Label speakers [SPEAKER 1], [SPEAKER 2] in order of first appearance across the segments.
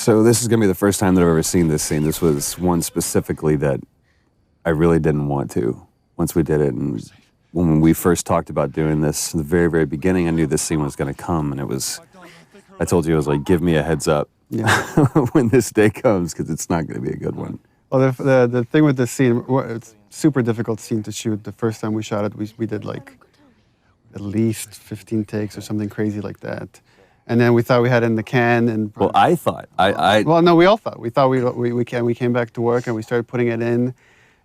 [SPEAKER 1] So this is going to be the first time that I've ever seen this scene. This was one specifically that I really didn't want to once we did it. And when we first talked about doing this, in the very, very beginning, I knew this scene was going to come. And it was, I told you, I was like, give me a heads up when this day comes, because it's not going to be a good one.
[SPEAKER 2] Well, the thing with this scene, it's a super difficult scene to shoot. The first time we shot it, we did like at least 15 takes or something crazy like that. And then we thought we had it in the can. And
[SPEAKER 1] well, I thought.
[SPEAKER 2] Well, no, we all thought. We thought we came back to work and we started putting it in.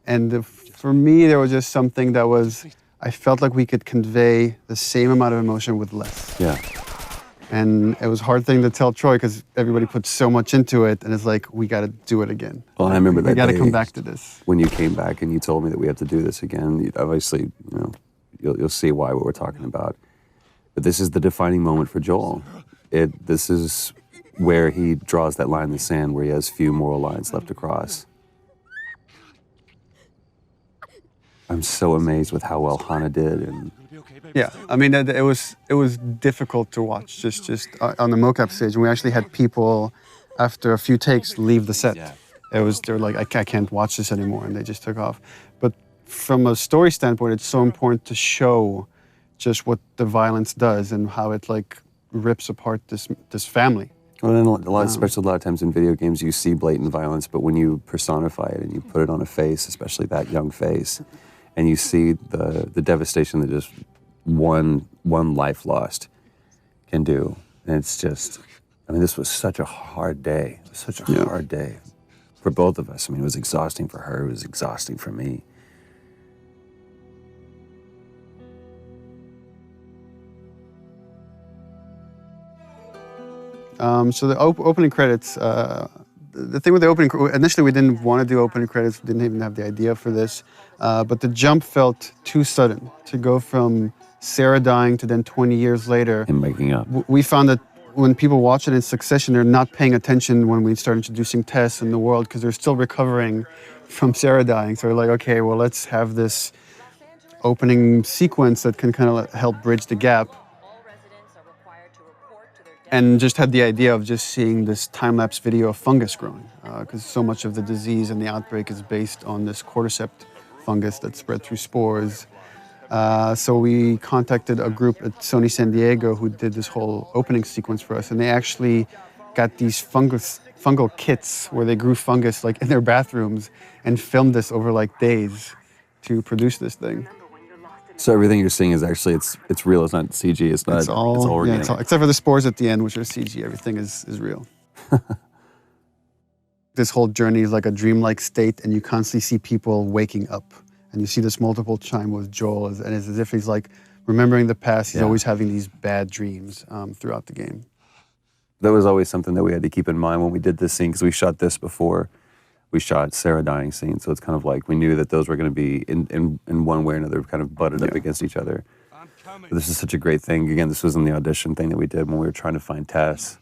[SPEAKER 2] And for me, there was just something that was, I felt like we could convey the same amount of emotion with less.
[SPEAKER 1] Yeah.
[SPEAKER 2] And it was a hard thing to tell Troy because everybody put so much into it. And it's like, we got to do it again.
[SPEAKER 1] Well, I remember that
[SPEAKER 2] we got to
[SPEAKER 1] day
[SPEAKER 2] come back to this.
[SPEAKER 1] when you came back and you told me that we have to do this again. Obviously, you know, you'll see why what we're talking about. But this is the defining moment for Joel. This is where he draws that line in the sand, where he has few moral lines left to cross. I'm so amazed with how well Hannah did, and
[SPEAKER 2] yeah, I mean it was difficult to watch just on the mocap stage, and we actually had people after a few takes leave the set. They were like, I can't watch this anymore, and they just took off. But from a story standpoint, it's so important to show just what the violence does and how it like rips apart this family.
[SPEAKER 1] Well, then especially a lot of times in video games, you see blatant violence, but when you personify it and you put it on a face, especially that young face, and you see the devastation that just one life lost can do, and it's just, I mean, this was such a hard day. It was such a hard day for both of us. I mean, it was exhausting for her. It was exhausting for me.
[SPEAKER 2] So the opening credits, the thing with the opening, initially we didn't want to do opening credits, we didn't even have the idea for this, but the jump felt too sudden to go from Sarah dying to then 20 years later.
[SPEAKER 1] And making up.
[SPEAKER 2] We found that when people watch it in succession, they're not paying attention when we start introducing Tess in the world because they're still recovering from Sarah dying. So we're like, okay, well, let's have this opening sequence that can kind of help bridge the gap. And just had the idea of just seeing this time-lapse video of fungus growing, because so much of the disease and the outbreak is based on this cordyceps fungus that's spread through spores. So we contacted a group at Sony San Diego who did this whole opening sequence for us, and they actually got these fungal kits where they grew fungus like in their bathrooms and filmed this over like days to produce this thing.
[SPEAKER 1] So everything you're seeing is actually, it's real, it's not CG, it's all organic.
[SPEAKER 2] Yeah, except for the spores at the end, which are CG, everything is real. This whole journey is like a dreamlike state, and you constantly see people waking up. And you see this multiple time with Joel, and it's as if he's like remembering the past, he's always having these bad dreams throughout the game.
[SPEAKER 1] That was always something that we had to keep in mind when we did this scene, because we shot this before we shot Sarah dying scene, so it's kind of like we knew that those were going to be in one way or another kind of butted up against each other. But this is such a great thing. Again, this was in the audition thing that we did when we were trying to find Tess,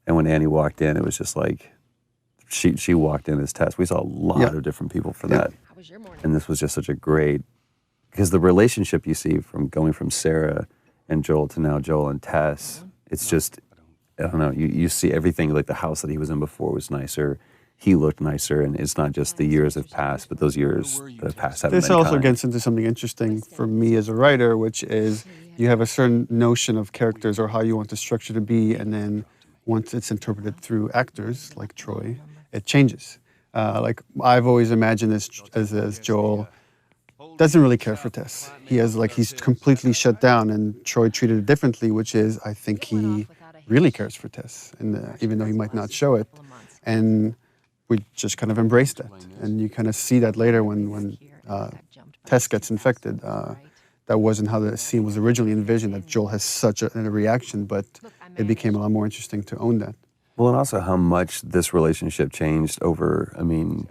[SPEAKER 1] and when Annie walked in, it was just like she walked in as Tess. We saw a lot of different people for that, and this was just such a great, because the relationship you see from going from Sarah and Joel to now Joel and Tess, it's just, I don't know, you see everything, like the house that he was in before was nicer. He looked nicer, and it's not just the years have passed, but those years that have passed haven't been
[SPEAKER 2] This also
[SPEAKER 1] kind.
[SPEAKER 2] gets into something interesting for me as a writer, which is you have a certain notion of characters or how you want the structure to be, and then once it's interpreted through actors like Troy, it changes. Like I've always imagined as Joel doesn't really care for Tess. He's completely shut down, and Troy treated it differently, which is I think he really cares for Tess, and even though he might not show it, and we just kind of embraced that. And you kind of see that later when Tess gets infected. That wasn't how the scene was originally envisioned, that Joel has such a reaction, but it became a lot more interesting to own that.
[SPEAKER 1] Well, and also how much this relationship changed over, I mean,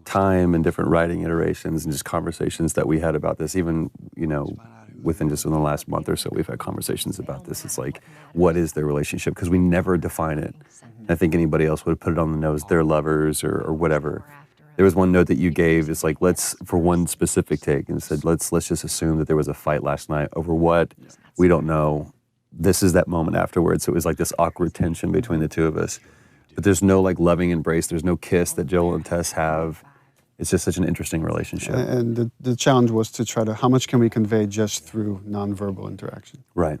[SPEAKER 1] time and different writing iterations and just conversations that we had about this, even, you know, within the last month or so, we've had conversations about this. It's like, what is their relationship? Because we never define it. I think anybody else would have put it on the nose, they're lovers or whatever. There was one note that you gave, it's like, let's, for one specific take, and said, let's just assume that there was a fight last night over what, we don't know. This is that moment afterwards. So it was like this awkward tension between the two of us. But there's no like loving embrace. There's no kiss that Joel and Tess have. It's just such an interesting relationship.
[SPEAKER 2] And the challenge was to try to, how much can we convey just through nonverbal interaction?
[SPEAKER 1] Right.